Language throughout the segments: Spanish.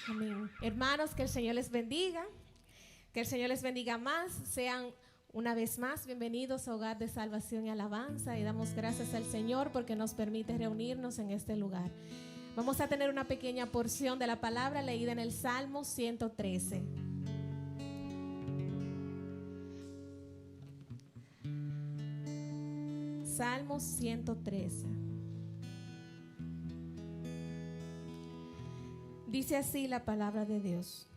Amén. Hermanos, que el Señor les bendiga. Que el Señor les bendiga más. Sean una vez más bienvenidos a Hogar de Salvación y Alabanza. Y damos gracias al Señor porque nos permite reunirnos en este lugar. Vamos a tener una pequeña porción de la palabra leída en el Salmo 113. Salmo 113. Dice así la palabra de Dios.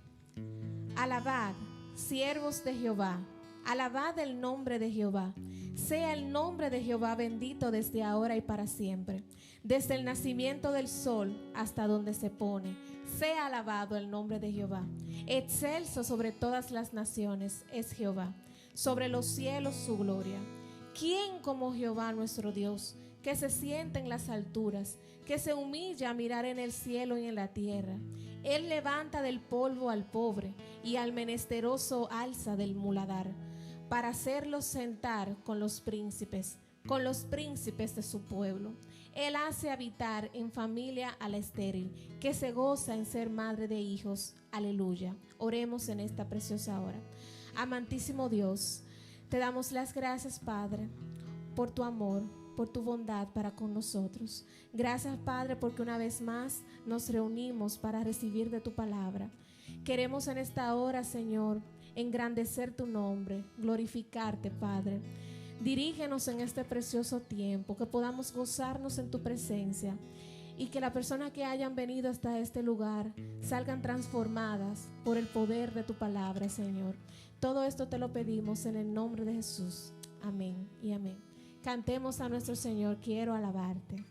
Alabad, siervos de Jehová, alabad el nombre de Jehová. Sea el nombre de Jehová bendito desde ahora y para siempre. Desde el nacimiento del sol hasta donde se pone, sea alabado el nombre de Jehová. Excelso sobre todas las naciones es Jehová, sobre los cielos su gloria. ¿Quién como Jehová nuestro Dios, que se sienta en las alturas, que se humilla a mirar en el cielo y en la tierra? Él levanta del polvo al pobre y al menesteroso alza del muladar, para hacerlos sentar con los príncipes de su pueblo. Él hace habitar en familia a la estéril, que se goza en ser madre de hijos. Aleluya. Oremos en esta preciosa hora. Amantísimo Dios, te damos las gracias, Padre, por tu amor, por tu bondad para con nosotros. Gracias, Padre, porque una vez más nos reunimos para recibir de tu palabra. Queremos en esta hora, Señor, engrandecer tu nombre, glorificarte, Padre. Dirígenos en este precioso tiempo, que podamos gozarnos en tu presencia y que las personas que hayan venido hasta este lugar salgan transformadas por el poder de tu palabra, Señor. Todo esto te lo pedimos en el nombre de Jesús. Amén y amén. Cantemos a nuestro Señor, quiero alabarte.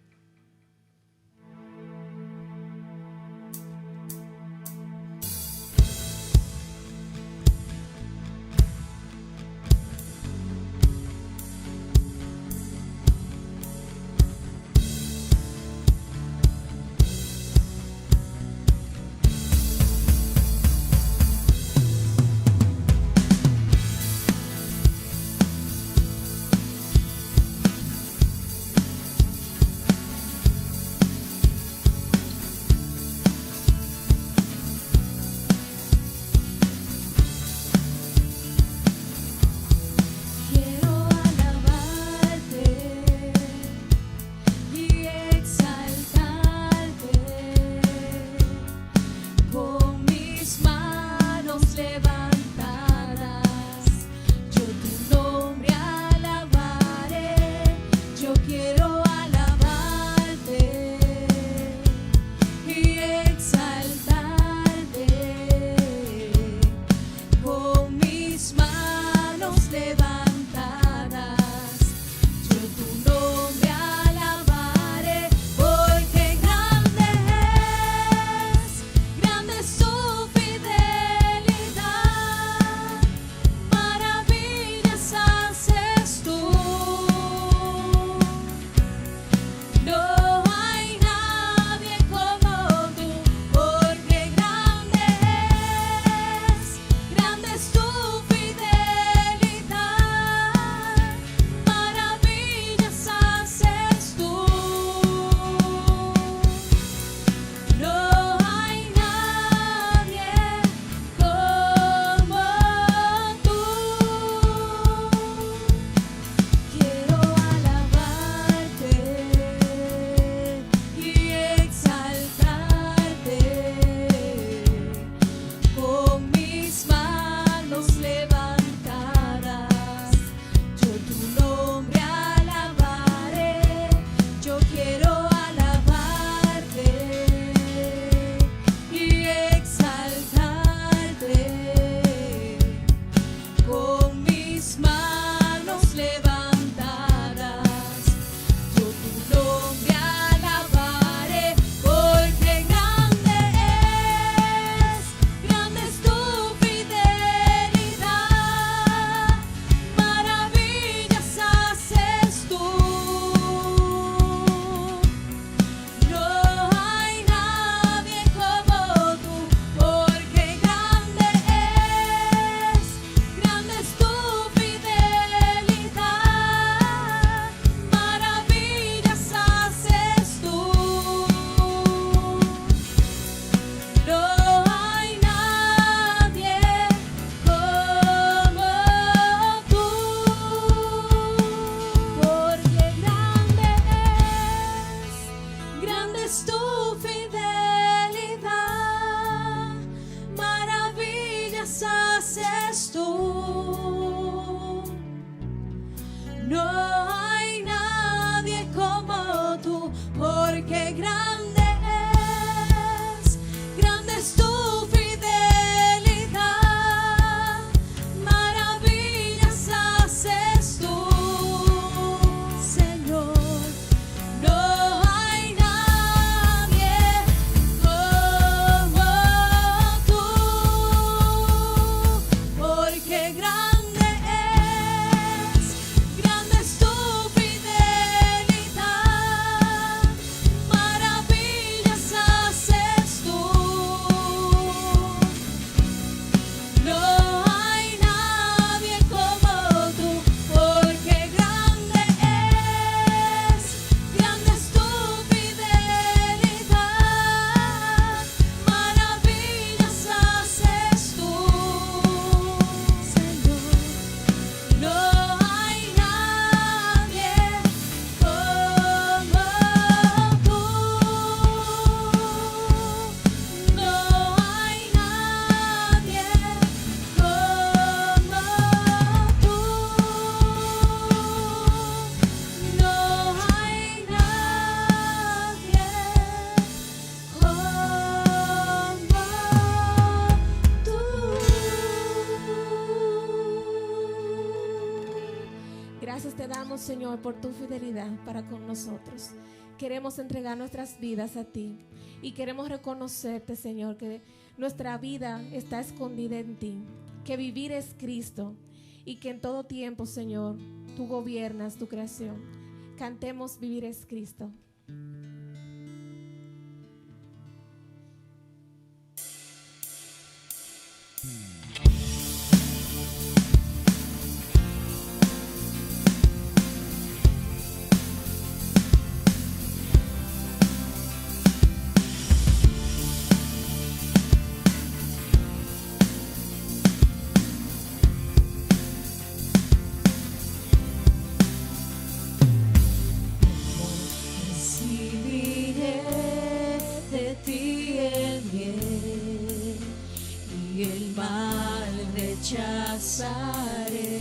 agradecemos, Señor, por tu fidelidad para con nosotros. Queremos entregar nuestras vidas a ti y queremos reconocerte, Señor, que nuestra vida está escondida en ti, que vivir es Cristo y que en todo tiempo, Señor, tú gobiernas tu creación. Cantemos Vivir es Cristo. Rechazaré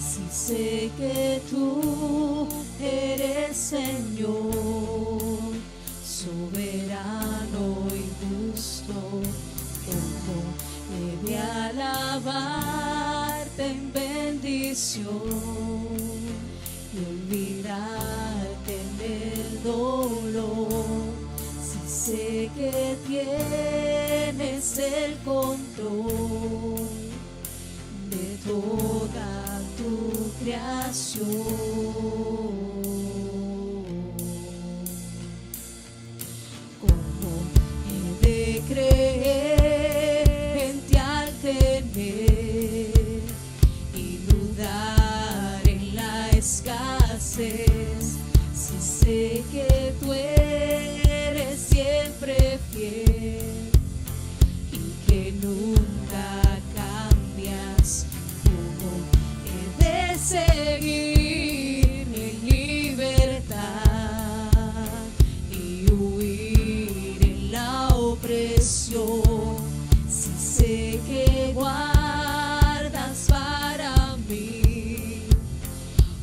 si sé que tú eres Señor, soberano y justo. Como he de alabarte en bendición y olvidarte en el dolor, si sé que tienes el control de toda tu creación. ¿Cómo he de creer en ti al temer y dudar en la escasez? Si sé que tú eres siempre fiel y que nunca seguir en libertad y huir en la opresión, si sé que guardas para mí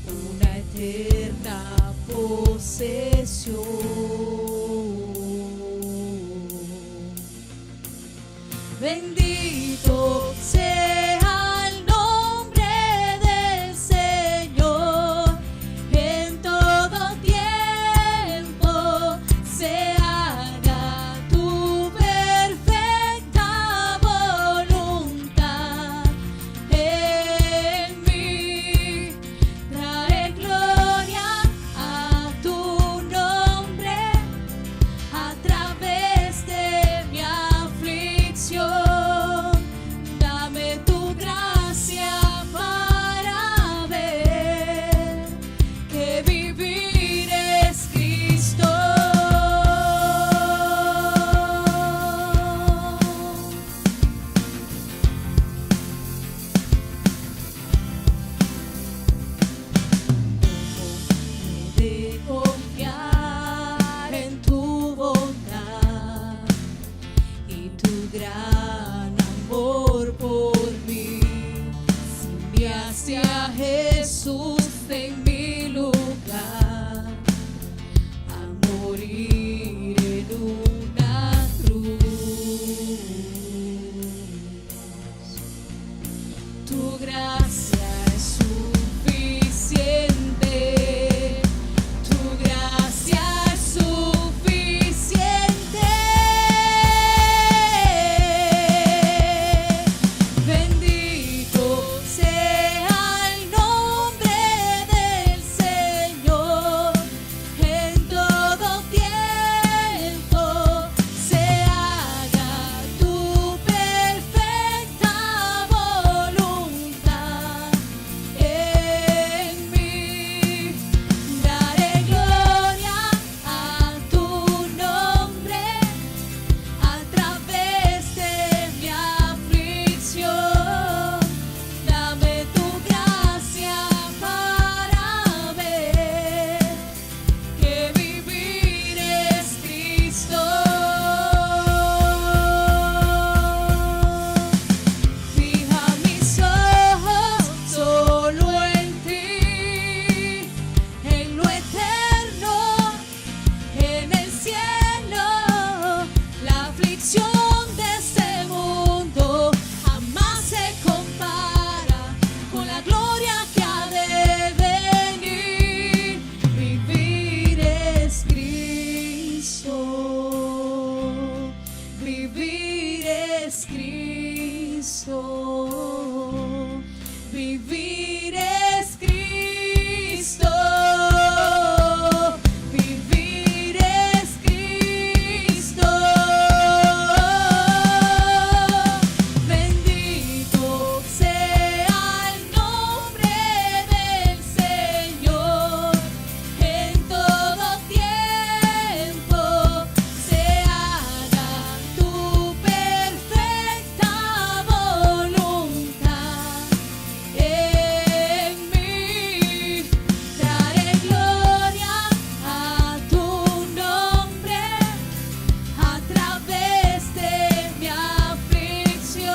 una eterna posesión. Bendito sea gloria que ha de venir. es Cristo, vivir es Cristo, vivir es Cristo. Bendito sea el nombre del Señor, en todo tiempo se haga tu perfecta voluntad en mí. Daré gloria a tu nombre a través de mi aflicción.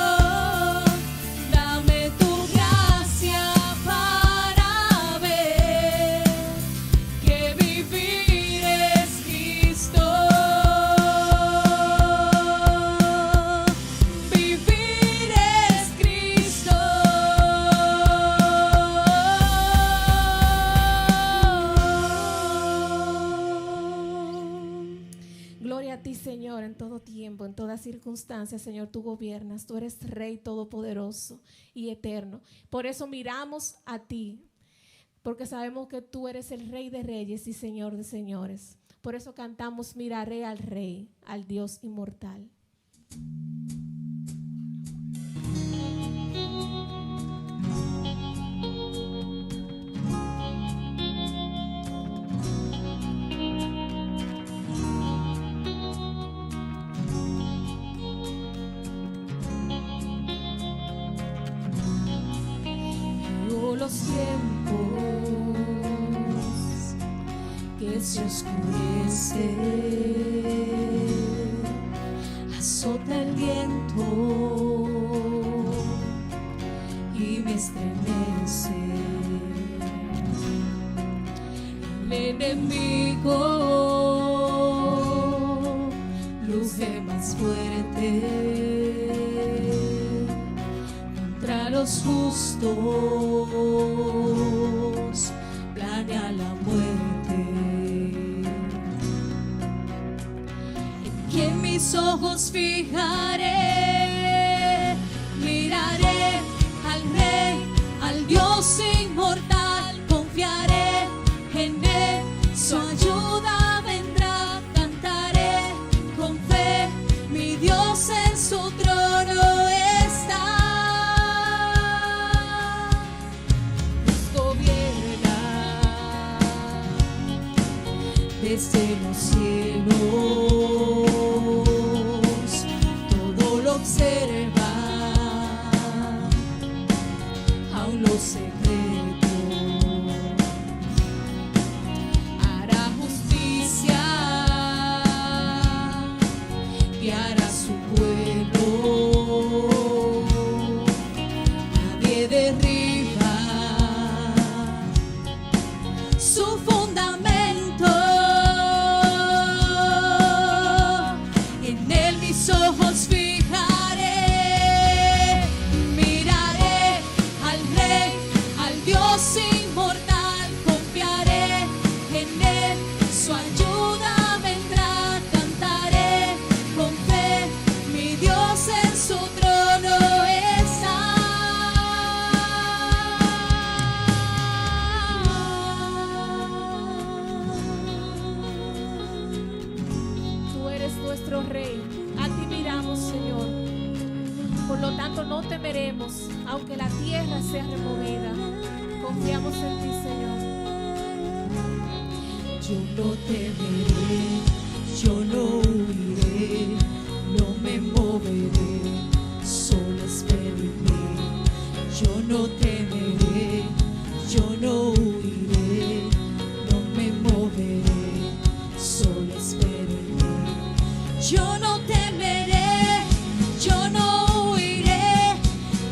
Dame tu gracia para ver que vivir es Cristo. Vivir es Cristo. Gloria a ti, Señor, en todo tiempo, en toda circunstancia, Señor, tú gobiernas, tú eres Rey todopoderoso y eterno. Por eso miramos a ti, porque sabemos que tú eres el Rey de reyes y Señor de señores. Por eso cantamos, miraré al Rey, al Dios inmortal. Veo los tiempos que se oscurecen, azota el viento y me estremece. El enemigo luce más fuerte contra los justos, planea la muerte. En quien mis ojos fijaré, miraré al Rey, al Dios inmortal, confiaré en Él, su ayuda vendrá, cantaré con fe, mi Dios en su trono está. Gobierna desde los cielos, todo lo observa, aún los secretos. Hará justicia, guiará su pueblo, nadie derriba su fundamento. En él mis ojos fijaré, miraré al Rey, al Dios inmortal, confiaré en él, su ayuda vendrá, cantaré con fe, mi Dios en su trono está. Tú eres nuestro Rey, a ti miramos, Señor. Por lo tanto, no temeremos, aunque la tierra sea removida. Confiamos en ti, Señor. Yo no temeré, yo no huiré, no me moveré, solo espero en mí. Yo no temeré, yo no huiré, no me moveré, solo espero en mí. Yo no temeré, yo no huiré,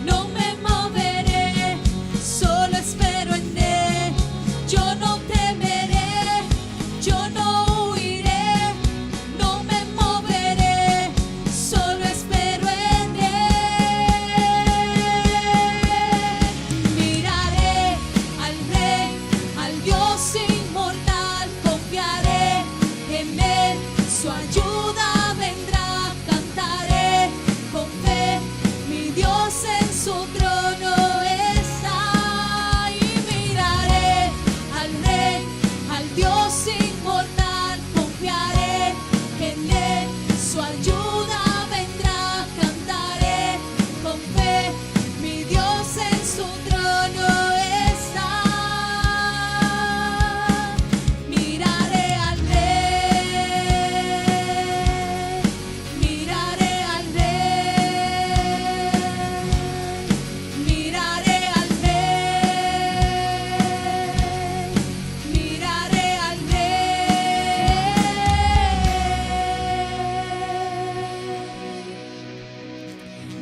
no me moveré, solo espero en él. Yo no temeré, yo no huiré, no me moveré,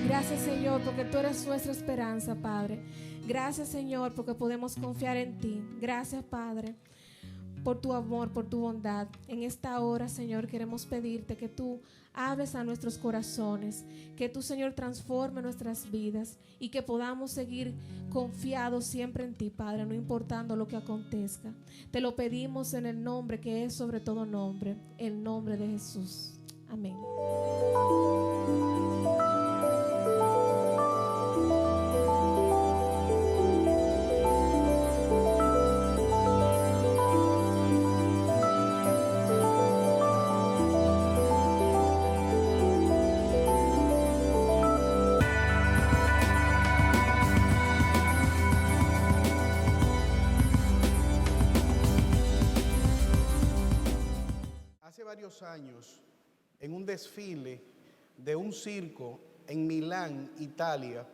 Gracias, Señor, porque tú eres nuestra esperanza, Padre. Gracias, Señor, porque podemos confiar en ti. Gracias, Padre, por tu amor, por tu bondad. En esta hora, Señor, queremos pedirte que tú hables a nuestros corazones, que tú, Señor, transforme nuestras vidas y que podamos seguir confiados siempre en ti, Padre, no importando lo que acontezca. Te lo pedimos en el nombre que es sobre todo nombre, el nombre de Jesús. Amén. Hace varios años, en un desfile de un circo en Milán, Italia,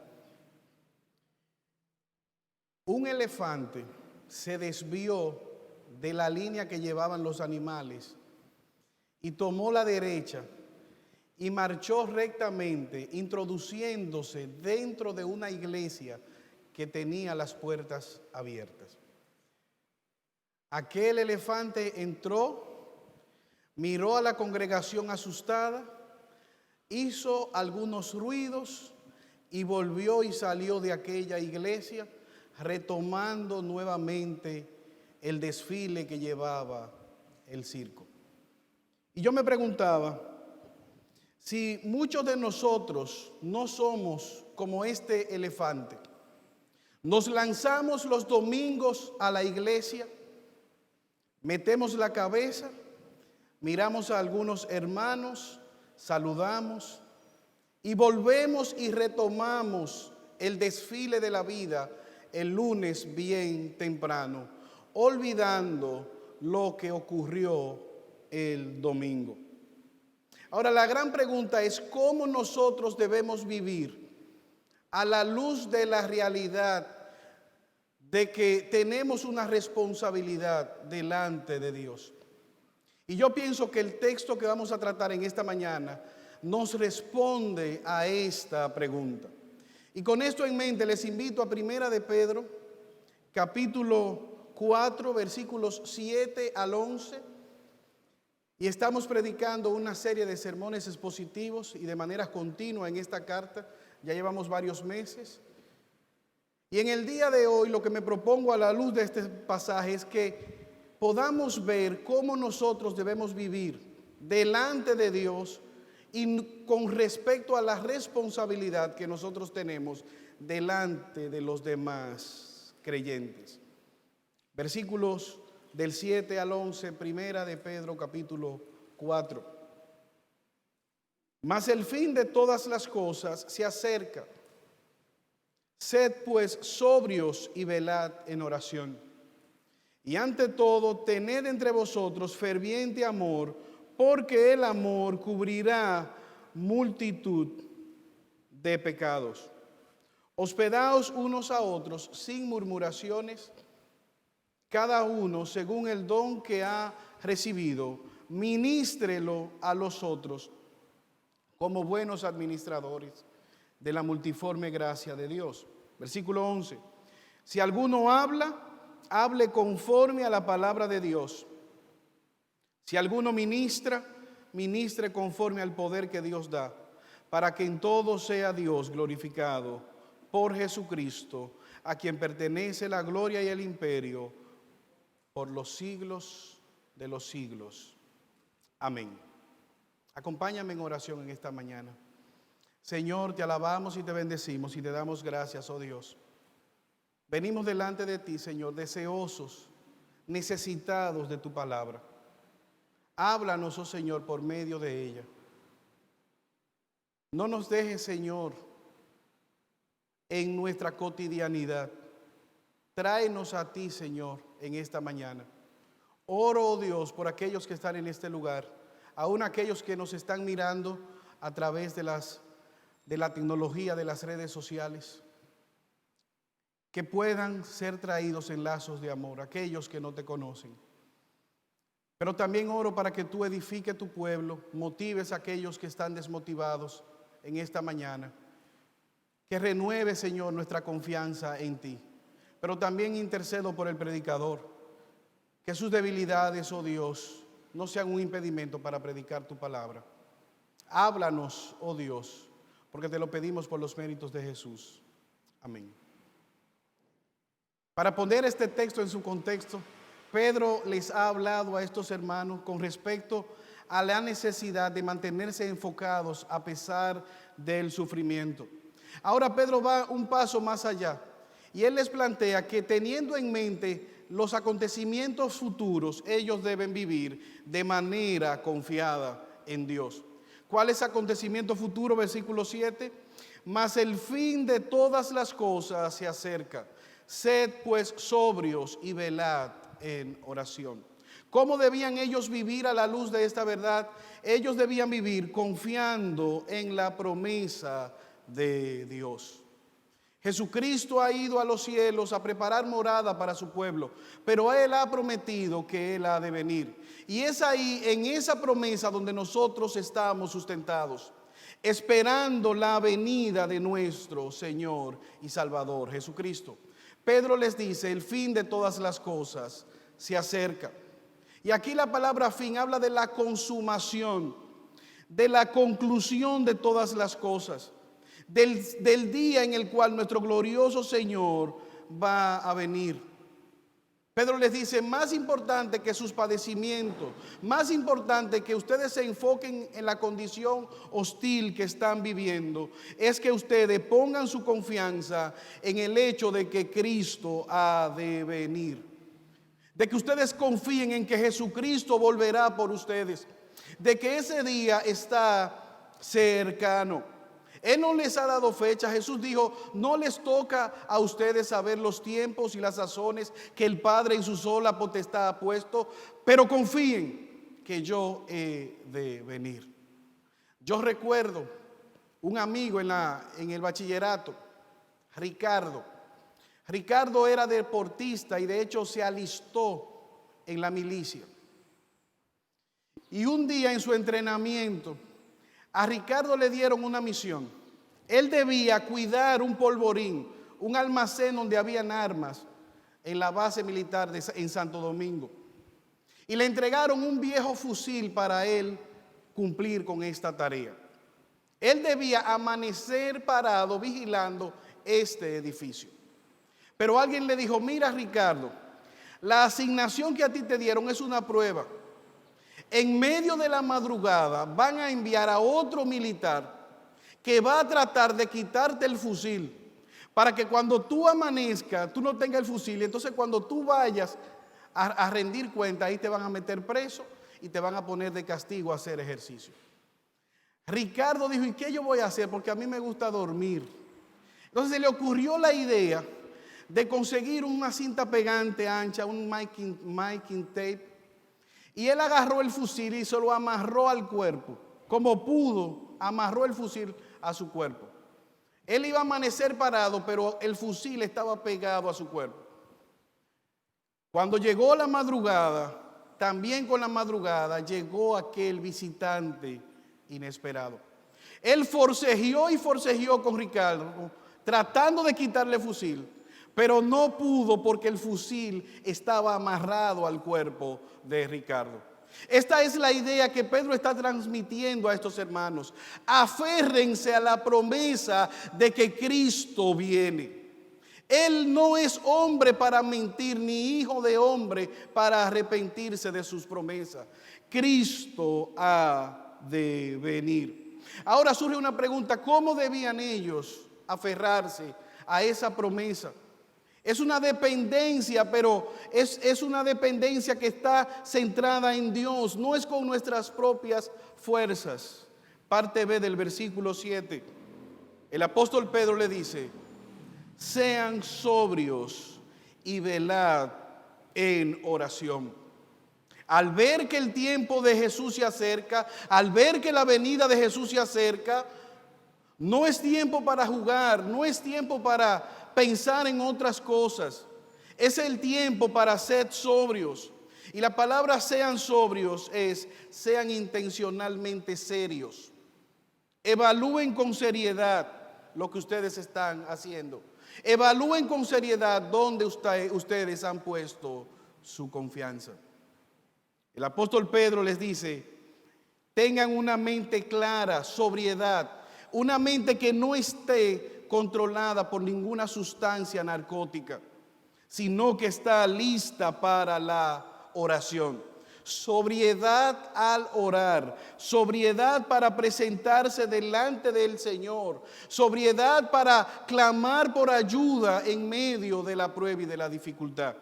un elefante se desvió de la línea que llevaban los animales y tomó la derecha y marchó rectamente, introduciéndose dentro de una iglesia que tenía las puertas abiertas. Aquel elefante entró, miró a la congregación asustada, hizo algunos ruidos y volvió y salió de aquella iglesia, retomando nuevamente el desfile que llevaba el circo. Y yo me preguntaba, si muchos de nosotros no somos como este elefante, nos lanzamos los domingos a la iglesia, metemos la cabeza, miramos a algunos hermanos, saludamos y volvemos y retomamos el desfile de la vida el lunes bien temprano, olvidando lo que ocurrió el domingo. Ahora, la gran pregunta es cómo nosotros debemos vivir a la luz de la realidad de que tenemos una responsabilidad delante de Dios. Y yo pienso que el texto que vamos a tratar en esta mañana nos responde a esta pregunta. Y con esto en mente les invito a Primera de Pedro, capítulo 4, versículos 7 al 11. Y estamos predicando una serie de sermones expositivos y de manera continua en esta carta. Ya llevamos varios meses. Y en el día de hoy lo que me propongo a la luz de este pasaje es que podamos ver cómo nosotros debemos vivir delante de Dios y con respecto a la responsabilidad que nosotros tenemos delante de los demás creyentes. Versículos del 7 al 11, Primera de Pedro, capítulo 4. Mas el fin de todas las cosas se acerca. Sed pues sobrios y velad en oración. Y ante todo, tened entre vosotros ferviente amor, porque el amor cubrirá multitud de pecados. Hospedaos unos a otros sin murmuraciones, cada uno según el don que ha recibido, ministrelo a los otros como buenos administradores de la multiforme gracia de Dios. Versículo 11. Si alguno habla, hable conforme a la palabra de Dios. Si alguno ministra, ministre conforme al poder que Dios da, para que en todo sea Dios glorificado por Jesucristo, a quien pertenece la gloria y el imperio por los siglos de los siglos. Amén. Acompáñame en oración en esta mañana. Señor, te alabamos y te bendecimos y te damos gracias, oh Dios. Venimos delante de ti, Señor, deseosos, necesitados de tu palabra. Háblanos, oh Señor, por medio de ella. No nos dejes, Señor, en nuestra cotidianidad. Tráenos a ti, Señor, en esta mañana. Oro, oh Dios, por aquellos que están en este lugar, aún aquellos que nos están mirando a través de la tecnología, de las redes sociales. Que puedan ser traídos en lazos de amor, aquellos que no te conocen. Pero también oro para que tú edifiques tu pueblo, motives a aquellos que están desmotivados en esta mañana que renueve, Señor, nuestra confianza en ti. Pero también intercedo por el predicador, que sus debilidades, oh Dios, no sean un impedimento para predicar tu palabra. Háblanos, oh Dios, porque te lo pedimos por los méritos de Jesús. Amén. Para poner este texto en su contexto, Pedro les ha hablado a estos hermanos con respecto a la necesidad de mantenerse enfocados a pesar del sufrimiento. Ahora Pedro va un paso más allá y él les plantea que teniendo en mente los acontecimientos futuros, ellos deben vivir de manera confiada en Dios. ¿Cuál es acontecimiento futuro? Versículo 7. Mas el fin de todas las cosas se acerca. Sed pues sobrios y velad en oración. ¿Cómo debían ellos vivir a la luz de esta verdad? Ellos debían vivir confiando en la promesa de Dios. Jesucristo ha ido a los cielos a preparar morada para su pueblo, pero Él ha prometido que Él ha de venir. Y es ahí, en esa promesa, donde nosotros estamos sustentados, esperando la venida de nuestro Señor y Salvador, Jesucristo. Pedro les dice, el fin de todas las cosas se acerca. Y aquí la palabra fin habla de la consumación, de la conclusión de todas las cosas, del día en el cual nuestro glorioso Señor va a venir. Pedro les dice, más importante que sus padecimientos, más importante que ustedes se enfoquen en la condición hostil que están viviendo, es que ustedes pongan su confianza en el hecho de que Cristo ha de venir. De que ustedes confíen en que Jesucristo volverá por ustedes, de que ese día está cercano. Él no les ha dado fecha. Jesús dijo, no les toca a ustedes saber los tiempos y las sazones que el Padre en su sola potestad ha puesto, pero confíen que yo he de venir. Yo recuerdo un amigo en el bachillerato, Ricardo. Ricardo era deportista y de hecho se alistó en la milicia. Y un día en su entrenamiento, a Ricardo le dieron una misión. Él debía cuidar un polvorín, un almacén donde habían armas en la base militar en Santo Domingo. Y le entregaron un viejo fusil para él cumplir con esta tarea. Él debía amanecer parado vigilando este edificio. Pero alguien le dijo, mira Ricardo, la asignación que a ti te dieron es una prueba. En medio de la madrugada van a enviar a otro militar que va a tratar de quitarte el fusil para que cuando tú amanezcas, tú no tengas el fusil. Y entonces cuando tú vayas a rendir cuenta, ahí te van a meter preso y te van a poner de castigo a hacer ejercicio. Ricardo dijo, ¿y qué yo voy a hacer? Porque a mí me gusta dormir. Entonces se le ocurrió la idea de conseguir una cinta pegante ancha, un masking tape. Y él agarró el fusil y se lo amarró al cuerpo. Como pudo, amarró el fusil a su cuerpo. Él iba a amanecer parado, pero el fusil estaba pegado a su cuerpo. Cuando llegó la madrugada, también con la madrugada, llegó aquel visitante inesperado. Él forcejeó y forcejeó con Ricardo, tratando de quitarle el fusil. Pero no pudo porque el fusil estaba amarrado al cuerpo de Ricardo. Esta es la idea que Pedro está transmitiendo a estos hermanos. Aférrense a la promesa de que Cristo viene. Él no es hombre para mentir, ni hijo de hombre para arrepentirse de sus promesas. Cristo ha de venir. Ahora surge una pregunta, ¿cómo debían ellos aferrarse a esa promesa? Es una dependencia, pero es una dependencia que está centrada en Dios, no es con nuestras propias fuerzas. Parte B del versículo 7. El apóstol Pedro le dice, sean sobrios y velad en oración. Al ver que el tiempo de Jesús se acerca, al ver que la venida de Jesús se acerca, no es tiempo para jugar, no es tiempo para pensar en otras cosas. Es el tiempo para ser sobrios. Y la palabra sean sobrios es sean intencionalmente serios. Evalúen con seriedad lo que ustedes están haciendo. Evalúen con seriedad dónde ustedes han puesto su confianza. El apóstol Pedro les dice: tengan una mente clara, sobriedad, una mente que no esté controlada por ninguna sustancia narcótica, sino que está lista para la oración. Sobriedad al orar, sobriedad para presentarse delante del Señor, sobriedad para clamar por ayuda en medio de la prueba y de la dificultad.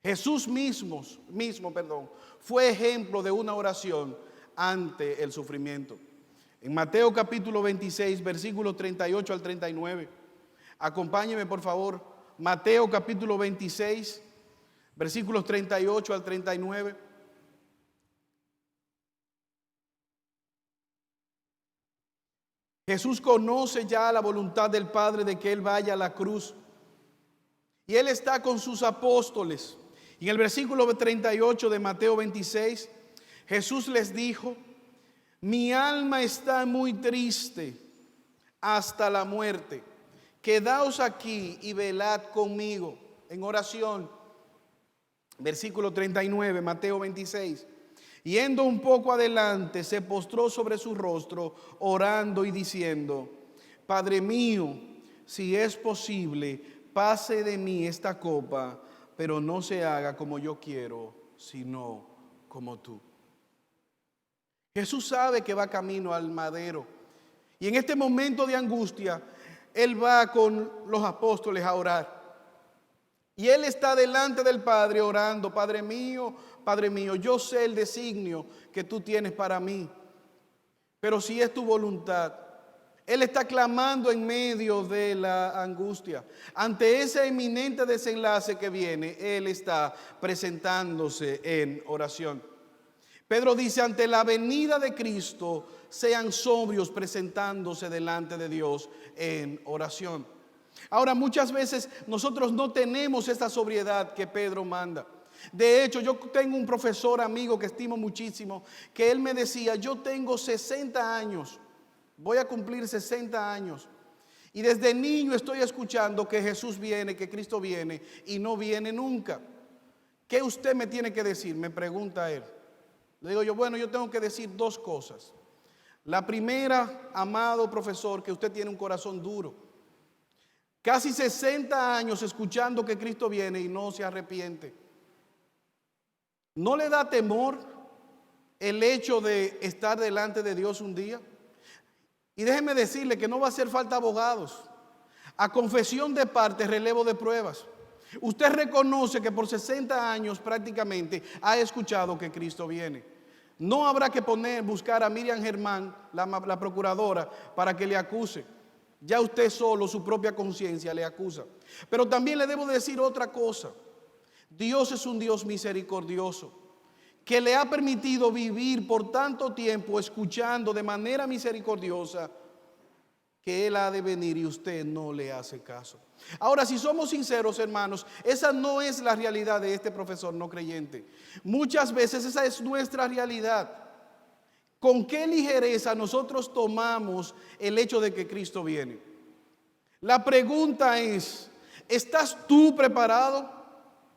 Jesús mismo, fue ejemplo de una oración ante el sufrimiento. En Mateo capítulo 26, versículos 38 al 39. Acompáñeme por favor. Mateo capítulo 26, versículos 38 al 39. Jesús conoce ya la voluntad del Padre de que Él vaya a la cruz. Y Él está con sus apóstoles. Y en el versículo 38 de Mateo 26, Jesús les dijo: mi alma está muy triste hasta la muerte. Quedaos aquí y velad conmigo en oración. Versículo 39, Mateo 26. Yendo un poco adelante, se postró sobre su rostro, orando y diciendo: Padre mío, si es posible, pase de mí esta copa, pero no se haga como yo quiero, sino como tú. Jesús sabe que va camino al madero. Y en este momento de angustia, Él va con los apóstoles a orar. Y Él está delante del Padre orando: Padre mío, yo sé el designio que tú tienes para mí, pero si es tu voluntad. Él está clamando en medio de la angustia. Ante ese inminente desenlace que viene, Él está presentándose en oración. Pedro dice: ante la venida de Cristo, sean sobrios presentándose delante de Dios en oración. Ahora, muchas veces nosotros no tenemos esta sobriedad que Pedro manda. De hecho, yo tengo un profesor amigo que estimo muchísimo, que él me decía: yo tengo 60 años, voy a cumplir 60 años, y desde niño estoy escuchando que Jesús viene, que Cristo viene, y no viene nunca. ¿Qué usted me tiene que decir?, me pregunta él. Le digo yo: bueno, yo tengo que decir dos cosas. La primera, amado profesor, que usted tiene un corazón duro. Casi 60 años escuchando que Cristo viene y no se arrepiente. ¿No le da temor el hecho de estar delante de Dios un día? Y déjeme decirle que no va a hacer falta abogados. A confesión de parte, relevo de pruebas. Usted reconoce que por 60 años prácticamente ha escuchado que Cristo viene. No habrá que buscar a Miriam Germán, la procuradora, para que le acuse. Ya usted solo, su propia conciencia le acusa. Pero también le debo decir otra cosa. Dios es un Dios misericordioso, que le ha permitido vivir por tanto tiempo escuchando de manera misericordiosa que Él ha de venir y usted no le hace caso. Ahora, si somos sinceros, hermanos, esa no es la realidad de este profesor no creyente. Muchas veces esa es nuestra realidad. ¿Con qué ligereza nosotros tomamos el hecho de que Cristo viene? La pregunta es: ¿estás tú preparado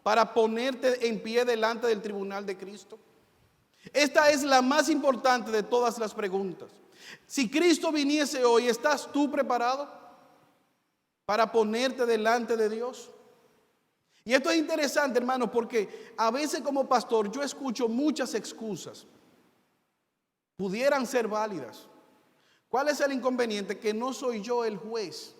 para ponerte en pie delante del tribunal de Cristo? Esta es la más importante de todas las preguntas. Si Cristo viniese hoy, ¿estás tú preparado para ponerte delante de Dios? Y esto es interesante, hermano, porque a veces como pastor yo escucho muchas excusas. Pudieran ser válidas. ¿Cuál es el inconveniente? Que no soy yo el juez.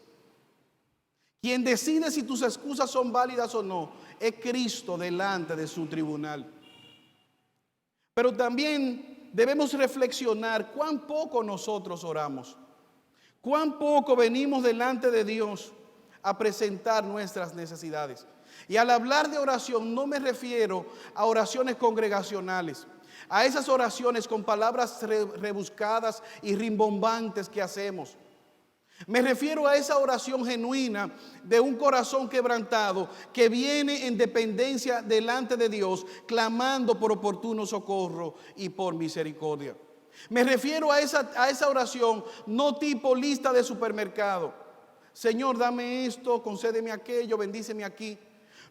Quien decide si tus excusas son válidas o no es Cristo delante de su tribunal. Pero también debemos reflexionar cuán poco nosotros oramos, cuán poco venimos delante de Dios a presentar nuestras necesidades. Y al hablar de oración no me refiero a oraciones congregacionales, a esas oraciones con palabras rebuscadas y rimbombantes que hacemos. Me refiero a esa oración genuina de un corazón quebrantado que viene en dependencia delante de Dios, clamando por oportuno socorro y por misericordia. Me refiero a esa oración, no tipo lista de supermercado. Señor, dame esto, concédeme aquello, bendíceme aquí.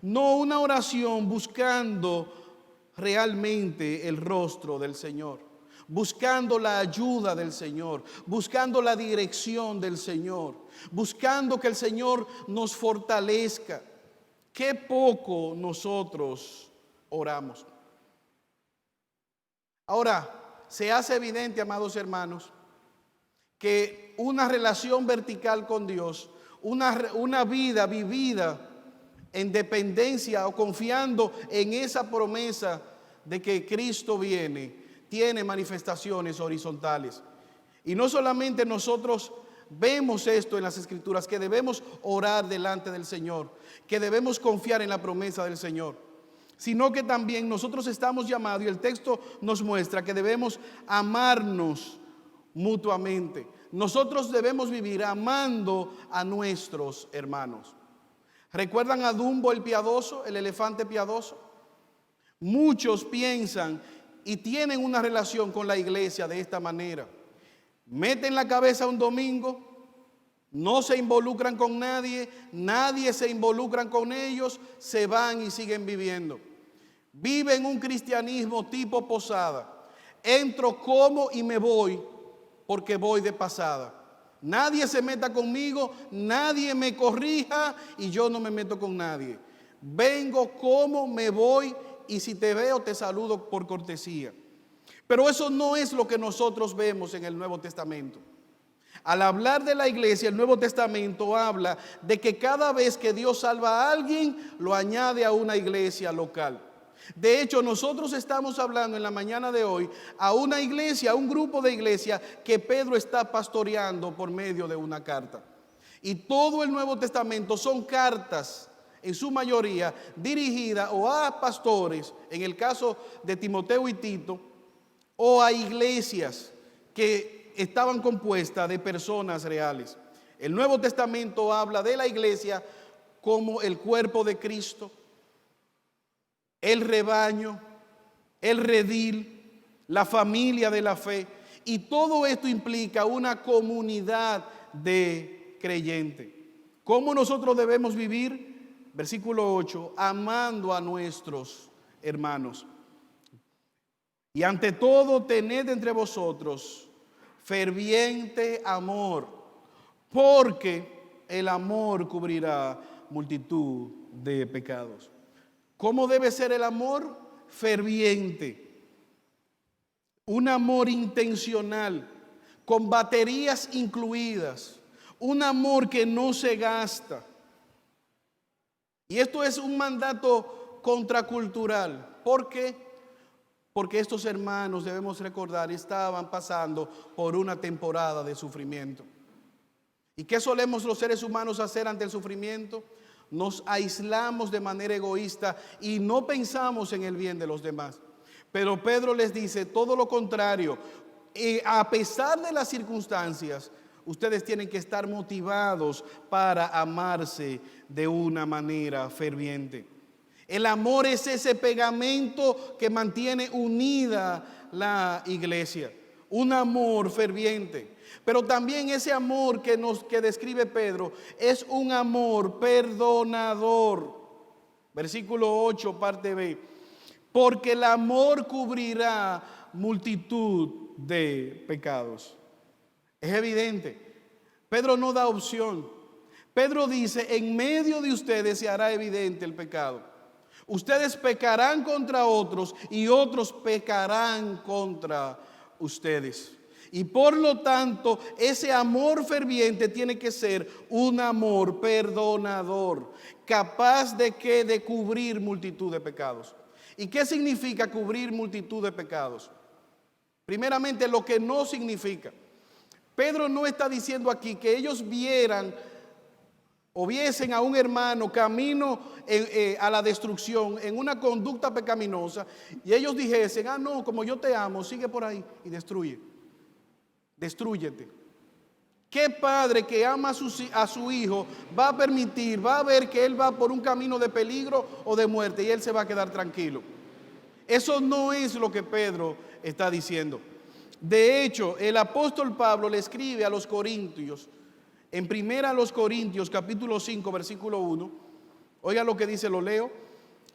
No, una oración buscando realmente el rostro del Señor, buscando la ayuda del Señor, buscando la dirección del Señor, buscando que el Señor nos fortalezca. Qué poco nosotros oramos. Ahora, se hace evidente, amados hermanos, que una relación vertical con Dios, una vida vivida en dependencia o confiando en esa promesa de que Cristo viene, tiene manifestaciones horizontales. Y no solamente nosotros vemos esto en las Escrituras, que debemos orar delante del Señor, que debemos confiar en la promesa del Señor, sino que también nosotros estamos llamados, y el texto nos muestra que debemos amarnos mutuamente. Nosotros debemos vivir amando a nuestros hermanos. ¿Recuerdan a Dumbo el piadoso, el elefante piadoso? Muchos piensan y tienen una relación con la iglesia de esta manera. Meten la cabeza un domingo, no se involucran con nadie, nadie se involucra con ellos, se van y siguen viviendo. Viven un cristianismo tipo posada. Entro, como y me voy porque voy de pasada. Nadie se meta conmigo, nadie me corrija y yo no me meto con nadie. Vengo, como, me voy y si te veo te saludo por cortesía. Pero eso no es lo que nosotros vemos en el Nuevo Testamento. Al hablar de la iglesia, el Nuevo Testamento habla de que cada vez que Dios salva a alguien, lo añade a una iglesia local. De hecho, nosotros estamos hablando en la mañana de hoy a una iglesia, a un grupo de iglesia que Pedro está pastoreando por medio de una carta. Y todo el Nuevo Testamento son cartas, en su mayoría, dirigidas o a pastores, en el caso de Timoteo y Tito, o a iglesias que estaban compuestas de personas reales. El Nuevo Testamento habla de la iglesia como el cuerpo de Cristo, el rebaño, el redil, la familia de la fe. Y todo esto implica una comunidad de creyentes. ¿Cómo nosotros debemos vivir? Versículo 8, amando a nuestros hermanos. Y ante todo, tened entre vosotros ferviente amor, porque el amor cubrirá multitud de pecados. ¿Cómo debe ser el amor? Ferviente. Un amor intencional, con baterías incluidas. Un amor que no se gasta. Y esto es un mandato contracultural. ¿Por qué? Porque estos hermanos, debemos recordar, estaban pasando por una temporada de sufrimiento. ¿Y qué solemos los seres humanos hacer ante el sufrimiento? Nos aislamos de manera egoísta y no pensamos en el bien de los demás. Pero Pedro les dice todo lo contrario. A pesar de las circunstancias, ustedes tienen que estar motivados para amarse de una manera ferviente. El amor es ese pegamento que mantiene unida la iglesia. Un amor ferviente. Pero también ese amor que describe Pedro es un amor perdonador. Versículo 8, parte B. Porque el amor cubrirá multitud de pecados. Es evidente. Pedro no da opción. Pedro dice, en medio de ustedes se hará evidente el pecado. Ustedes pecarán contra otros y otros pecarán contra ustedes. Y por lo tanto, ese amor ferviente tiene que ser un amor perdonador, capaz de cubrir multitud de pecados. ¿Y qué significa cubrir multitud de pecados? Primeramente, lo que no significa. Pedro no está diciendo aquí que ellos vieran o viesen a un hermano camino a la destrucción en una conducta pecaminosa y ellos dijesen, no, como yo te amo, sigue por ahí y destrúyete. ¿Qué padre que ama a su hijo va a permitir, va a ver que él va por un camino de peligro o de muerte y él se va a quedar tranquilo? Eso no es lo que Pedro está diciendo. De hecho, el apóstol Pablo le escribe a los corintios, en 1 Corintios capítulo 5 versículo 1, oiga lo que dice, lo leo: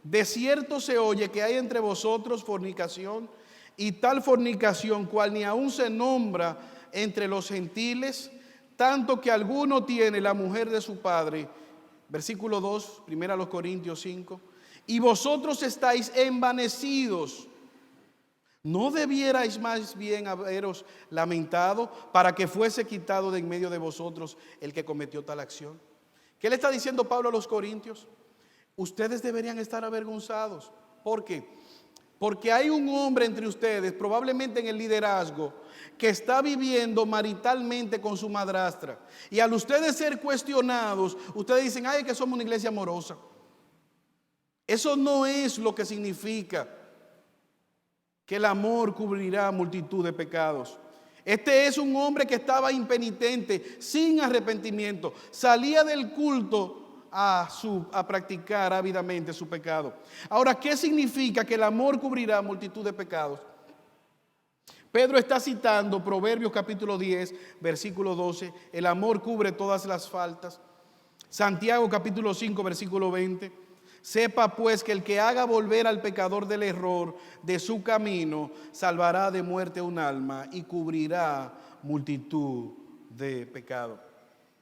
de cierto se oye que hay entre vosotros fornicación, y tal fornicación cual ni aún se nombra entre los gentiles, tanto que alguno tiene la mujer de su padre. Versículo 2, 1 Corintios 5, y vosotros estáis envanecidos. ¿No debierais más bien haberos lamentado para que fuese quitado de en medio de vosotros el que cometió tal acción? ¿Qué le está diciendo Pablo a los corintios? Ustedes deberían estar avergonzados. ¿Por qué? Porque hay un hombre entre ustedes, probablemente en el liderazgo, que está viviendo maritalmente con su madrastra. Y al ustedes ser cuestionados, ustedes dicen, ay, que somos una iglesia amorosa. Eso no es lo que significa que el amor cubrirá multitud de pecados. Este es un hombre que estaba impenitente, sin arrepentimiento. Salía del culto a practicar ávidamente su pecado. Ahora, ¿qué significa que el amor cubrirá multitud de pecados? Pedro está citando Proverbios capítulo 10, versículo 12. El amor cubre todas las faltas. Santiago capítulo 5, versículo 20. Sepa pues que el que haga volver al pecador del error de su camino, salvará de muerte un alma y cubrirá multitud de pecado.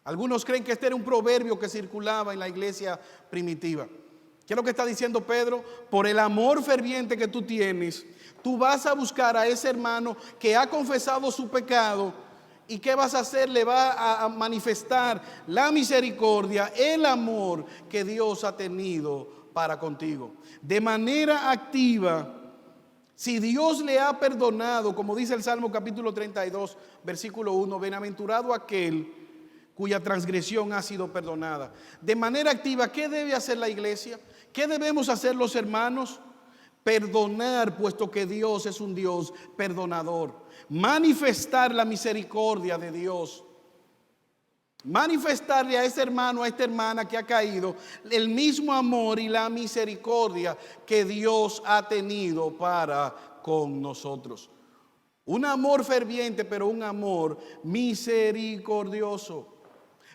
Algunos creen que este era un proverbio que circulaba en la iglesia primitiva. ¿Qué es lo que está diciendo Pedro? Por el amor ferviente que tú tienes, tú vas a buscar a ese hermano que ha confesado su pecado. ¿Y qué vas a hacer? Le va a manifestar la misericordia, el amor que Dios ha tenido para contigo. De manera activa, si Dios le ha perdonado, como dice el Salmo capítulo 32, versículo 1, bienaventurado aquel cuya transgresión ha sido perdonada. De manera activa, ¿qué debe hacer la iglesia? ¿Qué debemos hacer los hermanos? Perdonar, puesto que Dios es un Dios perdonador. Manifestar la misericordia de Dios. Manifestarle a ese hermano, a esta hermana que ha caído, el mismo amor y la misericordia que Dios ha tenido para con nosotros. Un amor ferviente, pero un amor misericordioso.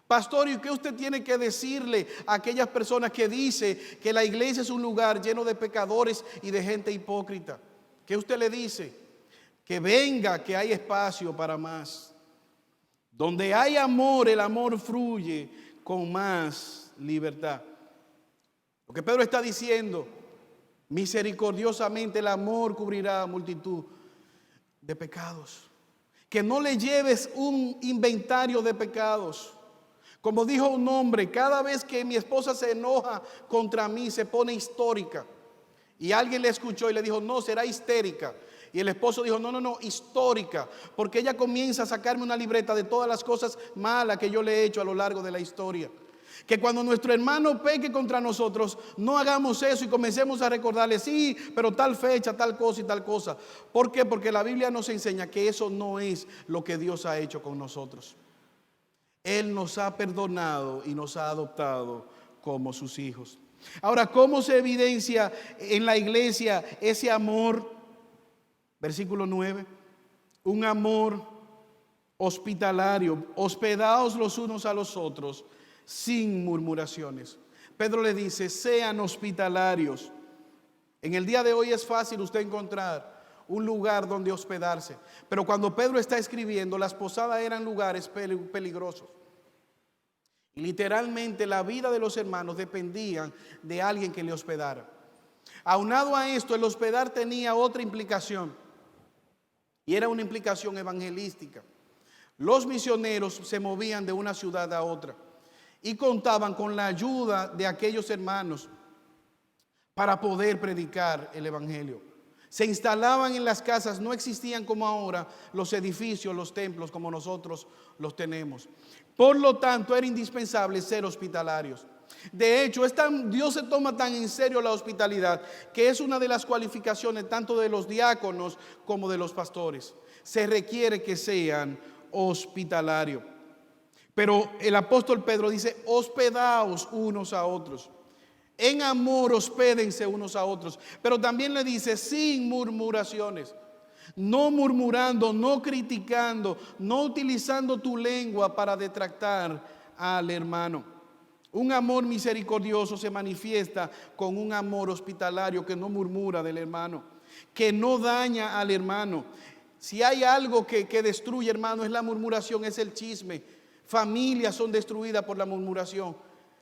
Pastor, ¿y qué usted tiene que decirle a aquellas personas que dicen que la iglesia es un lugar lleno de pecadores y de gente hipócrita? ¿Qué usted le dice? Que venga, que hay espacio para más. Donde hay amor, el amor fluye con más libertad. Lo que Pedro está diciendo, misericordiosamente el amor cubrirá multitud de pecados. Que no le lleves un inventario de pecados. Como dijo un hombre, cada vez que mi esposa se enoja contra mí se pone histórica. Y alguien le escuchó y le dijo, no, será histérica. Y el esposo dijo, no, histórica, porque ella comienza a sacarme una libreta de todas las cosas malas que yo le he hecho a lo largo de la historia. Que cuando nuestro hermano peque contra nosotros, no hagamos eso y comencemos a recordarle, sí, pero tal fecha, tal cosa y tal cosa. ¿Por qué? Porque la Biblia nos enseña que eso no es lo que Dios ha hecho con nosotros. Él nos ha perdonado y nos ha adoptado como sus hijos. Ahora, ¿cómo se evidencia en la iglesia ese amor? Versículo 9, un amor hospitalario, hospedaos los unos a los otros sin murmuraciones. Pedro le dice, sean hospitalarios. En el día de hoy es fácil usted encontrar un lugar donde hospedarse, pero cuando Pedro está escribiendo, las posadas eran lugares peligrosos. Y literalmente la vida de los hermanos dependían de alguien que le hospedara. Aunado a esto, el hospedar tenía otra implicación. Y era una implicación evangelística. Los misioneros se movían de una ciudad a otra y contaban con la ayuda de aquellos hermanos para poder predicar el evangelio. Se instalaban en las casas, no existían como ahora los edificios, los templos como nosotros los tenemos. Por lo tanto, era indispensable ser hospitalarios. De hecho, Dios se toma tan en serio la hospitalidad que es una de las cualificaciones tanto de los diáconos como de los pastores. Se requiere que sean hospitalarios. Pero el apóstol Pedro dice, hospedaos unos a otros. En amor hospédense unos a otros. Pero también le dice, sin murmuraciones. no murmurando, no criticando, no utilizando tu lengua para detractar al hermano. Un amor misericordioso se manifiesta con un amor hospitalario que no murmura del hermano, que no daña al hermano. Si hay algo que destruye, hermano, es la murmuración, es el chisme. Familias son destruidas por la murmuración.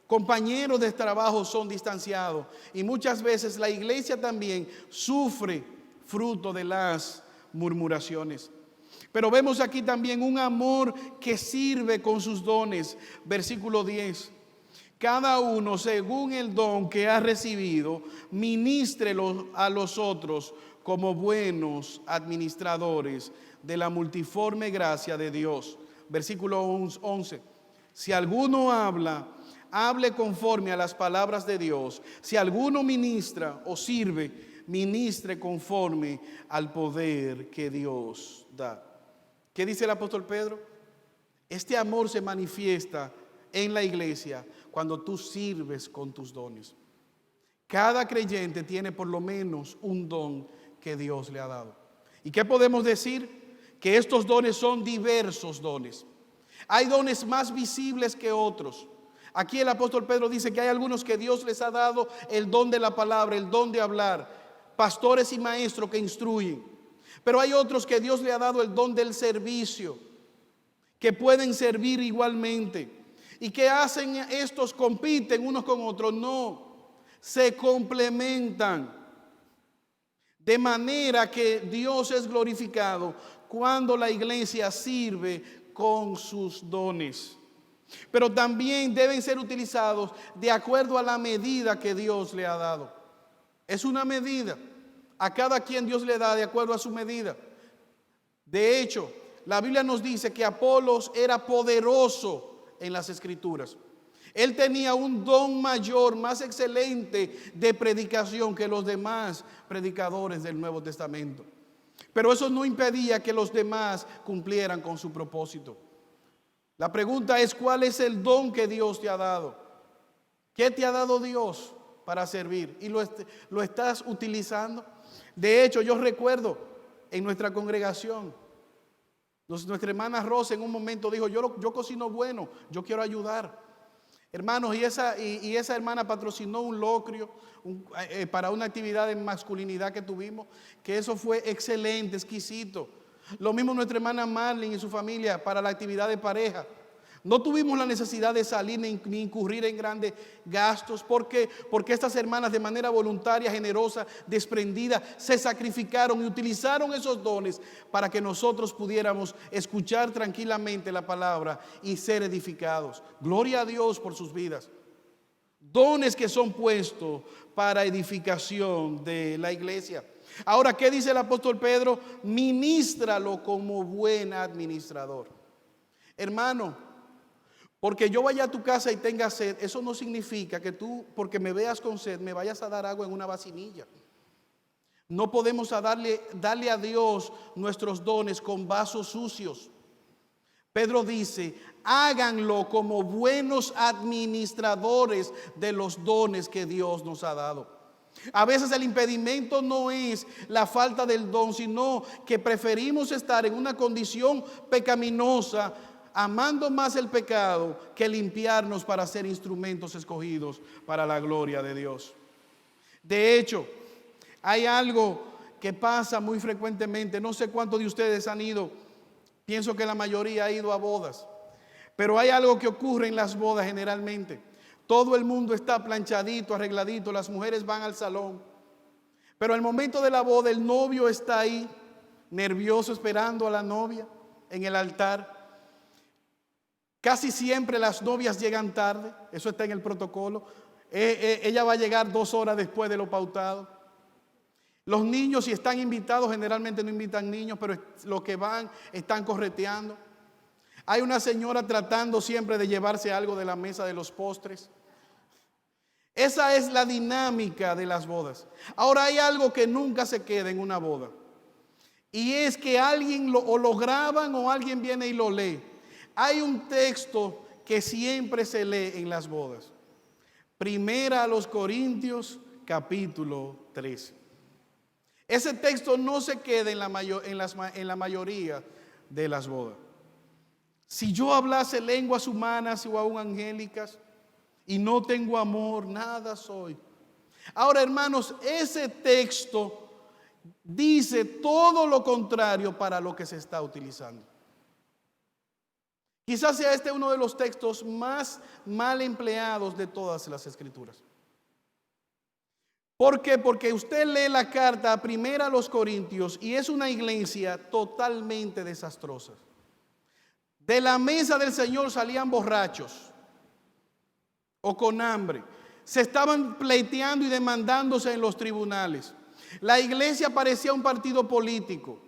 Compañeros de trabajo son distanciados. Y muchas veces la iglesia también sufre fruto de las murmuraciones. Pero vemos aquí también un amor que sirve con sus dones. Versículo 10. Cada uno, según el don que ha recibido, ministrelo a los otros como buenos administradores de la multiforme gracia de Dios. Versículo 11. Si alguno habla, hable conforme a las palabras de Dios. Si alguno ministra o sirve, ministre conforme al poder que Dios da. ¿Qué dice el apóstol Pedro? Este amor se manifiesta en la iglesia cuando tú sirves con tus dones. Cada creyente tiene por lo menos un don que Dios le ha dado. ¿Y qué podemos decir? Que estos dones son diversos dones. Hay dones más visibles que otros. Aquí el apóstol Pedro dice que hay algunos que Dios les ha dado el don de la palabra, el don de hablar, pastores y maestros que instruyen. Pero hay otros que Dios le ha dado el don del servicio, que pueden servir igualmente. ¿Y qué hacen estos? ¿Compiten unos con otros? No, se complementan. De manera que Dios es glorificado cuando la iglesia sirve con sus dones. Pero también deben ser utilizados de acuerdo a la medida que Dios le ha dado. Es una medida. A cada quien Dios le da de acuerdo a su medida. De hecho, la Biblia nos dice que Apolos era poderoso en las Escrituras. Él tenía un don mayor, más excelente de predicación que los demás predicadores del Nuevo Testamento. Pero eso no impedía que los demás cumplieran con su propósito. La pregunta es, ¿cuál es el don que Dios te ha dado? ¿Qué te ha dado Dios para servir? ¿Y lo estás utilizando? De hecho, yo recuerdo en nuestra congregación, nuestra hermana Rosa en un momento dijo, yo cocino bueno, yo quiero ayudar. Hermanos, y esa hermana patrocinó un locrio para una actividad de masculinidad que tuvimos, que eso fue excelente, exquisito. Lo mismo nuestra hermana Marlene y su familia para la actividad de pareja. No tuvimos la necesidad de salir ni incurrir en grandes gastos. Porque estas hermanas de manera voluntaria, generosa, desprendida, se sacrificaron y utilizaron esos dones para que nosotros pudiéramos escuchar tranquilamente la palabra y ser edificados. Gloria a Dios por sus vidas. Dones que son puestos para edificación de la iglesia. Ahora, ¿qué dice el apóstol Pedro? Ministralo como buen administrador. Hermano, porque yo vaya a tu casa y tenga sed, eso no significa que tú, porque me veas con sed, me vayas a dar agua en una vasinilla. No podemos darle a Dios nuestros dones con vasos sucios. Pedro dice, háganlo como buenos administradores de los dones que Dios nos ha dado. A veces el impedimento no es la falta del don, sino que preferimos estar en una condición pecaminosa, amando más el pecado que limpiarnos para ser instrumentos escogidos para la gloria de Dios. De hecho, hay algo que pasa muy frecuentemente. No sé cuántos de ustedes han ido, pienso que la mayoría ha ido a bodas, pero hay algo que ocurre en las bodas generalmente. Todo el mundo está planchadito, arregladito, las mujeres van al salón, pero al momento de la boda el novio está ahí, nervioso, esperando a la novia en el altar. Casi siempre las novias llegan tarde, eso está en el protocolo. Ella va a llegar 2 horas después de lo pautado. Los niños, si están invitados, generalmente no invitan niños, pero los que van están correteando. Hay una señora tratando siempre de llevarse algo de la mesa de los postres. Esa es la dinámica de las bodas. Ahora hay algo que nunca se queda en una boda, y es que alguien o lo graban o alguien viene y lo lee. Hay un texto que siempre se lee en las bodas. Primera a los Corintios, capítulo 13. Ese texto no se queda en la mayoría de las bodas. Si yo hablase lenguas humanas o aún angélicas y no tengo amor, nada soy. Ahora, hermanos, ese texto dice todo lo contrario para lo que se está utilizando. Quizás sea este uno de los textos más mal empleados de todas las Escrituras. ¿Por qué? Porque usted lee la carta primera a los Corintios y es una iglesia totalmente desastrosa. De la mesa del Señor salían borrachos o con hambre. Se estaban pleiteando y demandándose en los tribunales. La iglesia parecía un partido político.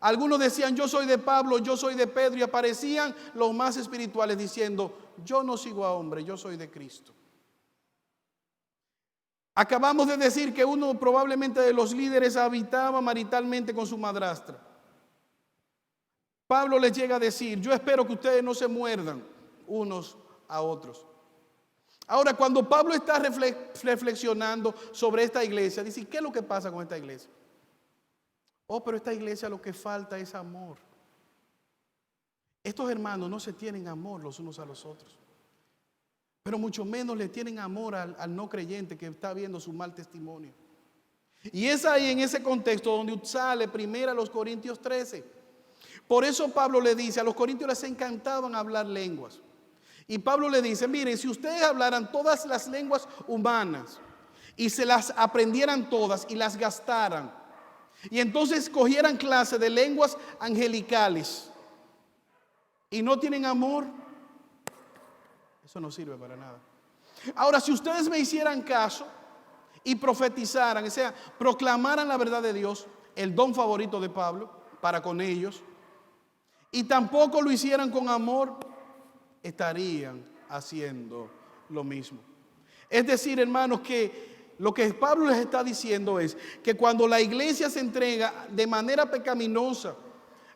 Algunos decían, yo soy de Pablo, yo soy de Pedro, y aparecían los más espirituales diciendo, yo no sigo a hombre, yo soy de Cristo. Acabamos de decir que uno probablemente de los líderes habitaba maritalmente con su madrastra. Pablo les llega a decir, yo espero que ustedes no se muerdan unos a otros. Ahora, cuando Pablo está reflexionando sobre esta iglesia, dice, ¿qué es lo que pasa con esta iglesia? Oh, pero esta iglesia lo que falta es amor. Estos hermanos no se tienen amor los unos a los otros. Pero mucho menos le tienen amor al no creyente que está viendo su mal testimonio. Y es ahí en ese contexto donde sale primero a los Corintios 13. Por eso Pablo le dice, a los corintios les encantaban hablar lenguas. Y Pablo le dice, miren, si ustedes hablaran todas las lenguas humanas y se las aprendieran todas y las gastaran, y entonces cogieran clase de lenguas angelicales y no tienen amor, eso no sirve para nada. Ahora, si ustedes me hicieran caso y profetizaran, o sea, proclamaran la verdad de Dios, el don favorito de Pablo para con ellos, y tampoco lo hicieran con amor, estarían haciendo lo mismo. Es decir, hermanos, que lo que Pablo les está diciendo es que cuando la iglesia se entrega de manera pecaminosa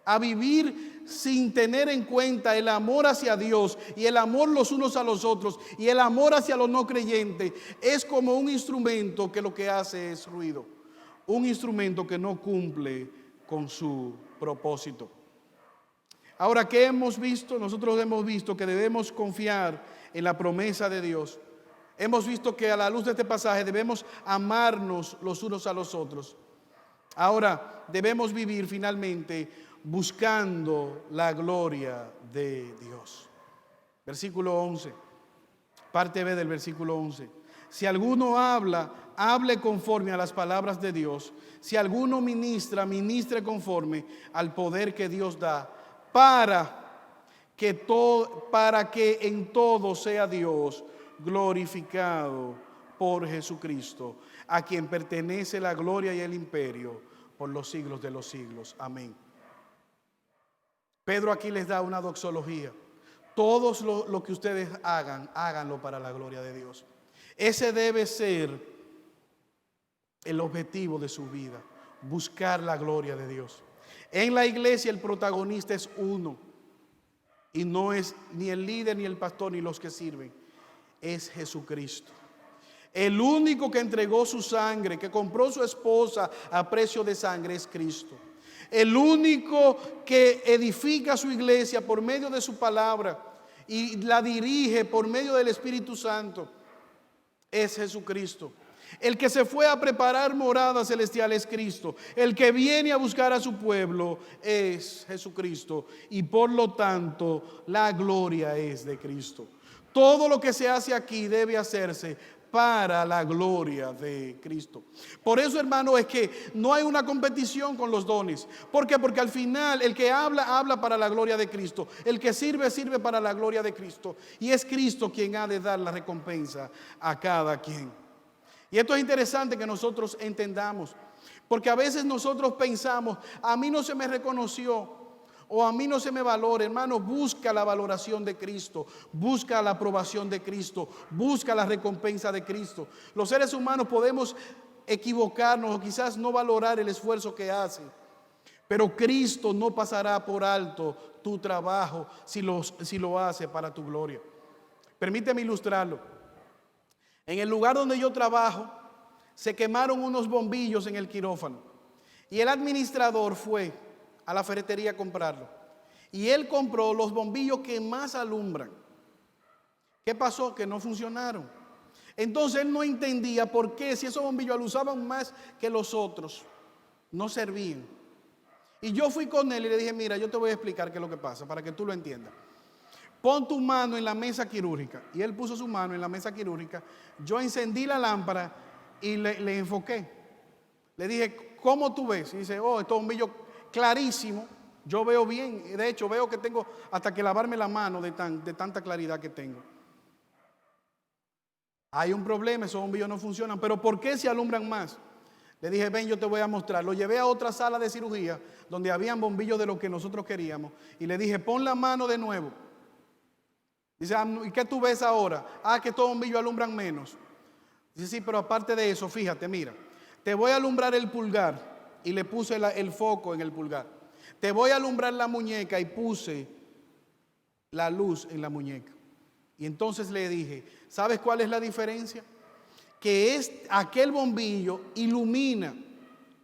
a vivir sin tener en cuenta el amor hacia Dios y el amor los unos a los otros y el amor hacia los no creyentes, es como un instrumento que lo que hace es ruido, un instrumento que no cumple con su propósito. Ahora, ¿qué hemos visto? Nosotros hemos visto que debemos confiar en la promesa de Dios. Hemos visto que a la luz de este pasaje debemos amarnos los unos a los otros. Ahora debemos vivir finalmente buscando la gloria de Dios. Versículo 11, parte B del versículo 11. Si alguno habla, hable conforme a las palabras de Dios. Si alguno ministra, ministre conforme al poder que Dios da, para que en todo sea Dios glorificado por Jesucristo, a quien pertenece la gloria y el imperio por los siglos de los siglos. Amén. Pedro aquí les da una doxología. Todos lo que ustedes hagan, háganlo para la gloria de Dios. Ese debe ser el objetivo de su vida, buscar la gloria de Dios. En la iglesia el protagonista es uno, y no es ni el líder, ni el pastor, ni los que sirven. Es Jesucristo. El único que entregó su sangre, que compró su esposa a precio de sangre, es Cristo. El único que edifica su iglesia por medio de su palabra y la dirige por medio del Espíritu Santo es Jesucristo. El que se fue a preparar morada celestial es Cristo. El que viene a buscar a su pueblo es Jesucristo. Y por lo tanto, la gloria es de Cristo. Todo lo que se hace aquí debe hacerse para la gloria de Cristo. Por eso, hermano, es que no hay una competición con los dones. ¿Por qué? Porque al final el que habla, habla para la gloria de Cristo. El que sirve, sirve para la gloria de Cristo. Y es Cristo quien ha de dar la recompensa a cada quien. Y esto es interesante que nosotros entendamos, porque a veces nosotros pensamos, a mí no se me reconoció o a mí no se me valora. Hermano, busca la valoración de Cristo, busca la aprobación de Cristo, busca la recompensa de Cristo. Los seres humanos podemos equivocarnos o quizás no valorar el esfuerzo que hacen, pero Cristo no pasará por alto tu trabajo si lo hace para tu gloria. Permíteme ilustrarlo. En el lugar donde yo trabajo, se quemaron unos bombillos en el quirófano. Y el administrador fue a la ferretería a comprarlo. Y él compró los bombillos que más alumbran. ¿Qué pasó? Que no funcionaron. Entonces él no entendía por qué, si esos bombillos alumbraban más que los otros, no servían. Y yo fui con él y le dije, mira, yo te voy a explicar qué es lo que pasa para que tú lo entiendas. Pon tu mano en la mesa quirúrgica. Y él puso su mano en la mesa quirúrgica. Yo encendí la lámpara y le enfoqué. Le dije, ¿cómo tú ves? Y dice, oh, estos bombillos clarísimo. Yo veo bien. De hecho, veo que tengo hasta que lavarme la mano de tanta claridad que tengo. Hay un problema, esos bombillos no funcionan. ¿Pero por qué se alumbran más? Le dije, ven, yo te voy a mostrar. Lo llevé a otra sala de cirugía donde habían bombillos de lo que nosotros queríamos. Y le dije, pon la mano de nuevo. Dice, ¿y qué tú ves ahora? Que estos bombillos alumbran menos. Dice, sí, pero aparte de eso, fíjate, mira. Te voy a alumbrar el pulgar. Y le puse el foco en el pulgar. Te voy a alumbrar la muñeca y puse la luz en la muñeca. Y entonces le dije, ¿sabes cuál es la diferencia? Que aquel bombillo ilumina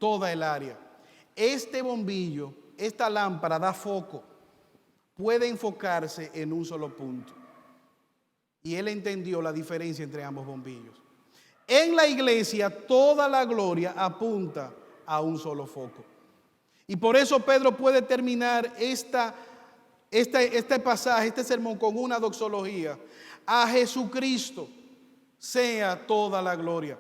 toda el área. Este bombillo, esta lámpara da foco, puede enfocarse en un solo punto. Y él entendió la diferencia entre ambos bombillos. En la iglesia toda la gloria apunta a un solo foco. Y por eso Pedro puede terminar este pasaje, este sermón con una doxología. A Jesucristo sea toda la gloria.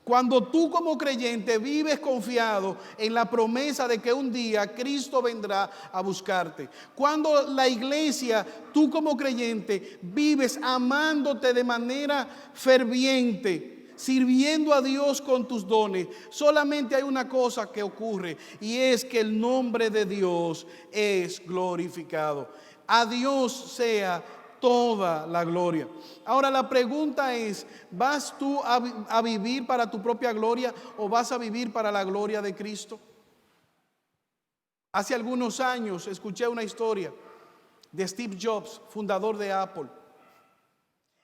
Cuando tú como creyente vives confiado en la promesa de que un día Cristo vendrá a buscarte. Cuando la iglesia, tú como creyente, vives amándote de manera ferviente, sirviendo a Dios con tus dones, solamente hay una cosa que ocurre y es que el nombre de Dios es glorificado. A Dios sea toda la gloria. Ahora la pregunta es, ¿vas tú a vivir para tu propia gloria o vas a vivir para la gloria de Cristo? Hace algunos años escuché una historia de Steve Jobs, fundador de Apple.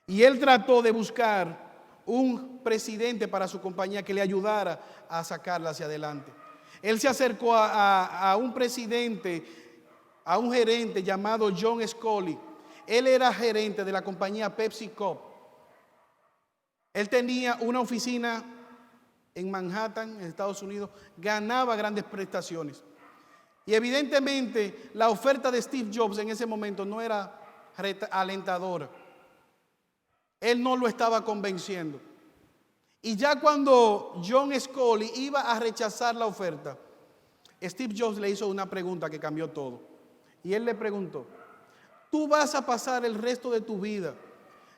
Y él trató de buscar un presidente para su compañía que le ayudara a sacarla hacia adelante. Él se acercó a un presidente, a un gerente llamado John Scully. Él era gerente de la compañía PepsiCo. Él tenía una oficina en Manhattan, en Estados Unidos, ganaba grandes prestaciones. Y evidentemente la oferta de Steve Jobs en ese momento no era alentadora. Él no lo estaba convenciendo. Y ya cuando John Scully iba a rechazar la oferta, Steve Jobs le hizo una pregunta que cambió todo. Y él le preguntó, ¿tú vas a pasar el resto de tu vida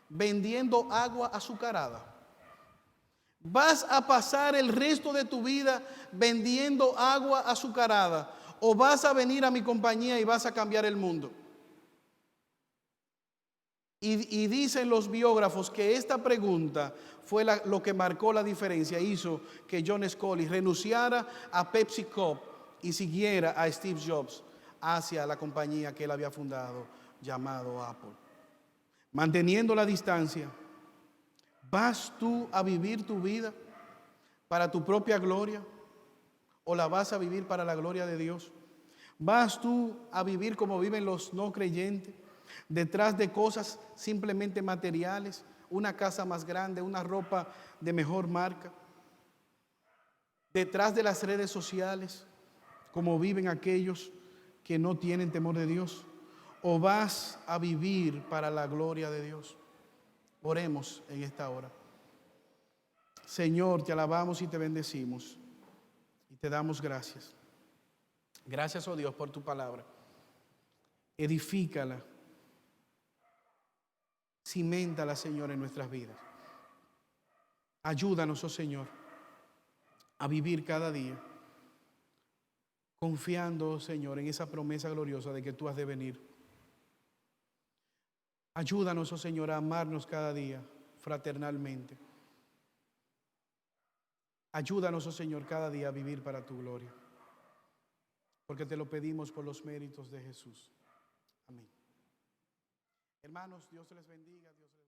vendiendo agua azucarada? ¿Vas a pasar el resto de tu vida vendiendo agua azucarada? ¿O vas a venir a mi compañía y vas a cambiar el mundo? Y dicen los biógrafos que esta pregunta fue lo que marcó la diferencia, hizo que John Scully renunciara a PepsiCo y siguiera a Steve Jobs hacia la compañía que él había fundado, llamado Apple. Manteniendo la distancia, ¿vas tú a vivir tu vida para tu propia gloria o la vas a vivir para la gloria de Dios? ¿Vas tú a vivir como viven los no creyentes, detrás de cosas simplemente materiales, una casa más grande, una ropa de mejor marca, detrás de las redes sociales, como viven aquellos que no tienen temor de Dios? ¿O vas a vivir para la gloria de Dios? Oremos en esta hora. Señor, te alabamos y te bendecimos y te damos gracias. Gracias, oh Dios, por tu palabra. Edifícala. Ciméntala, Señor, en nuestras vidas. Ayúdanos, oh Señor, a vivir cada día confiando, oh Señor, en esa promesa gloriosa de que tú has de venir. Ayúdanos, oh Señor, a amarnos cada día fraternalmente. Ayúdanos, oh Señor, cada día a vivir para tu gloria. Porque te lo pedimos por los méritos de Jesús. Amén. Hermanos, Dios les bendiga. Dios les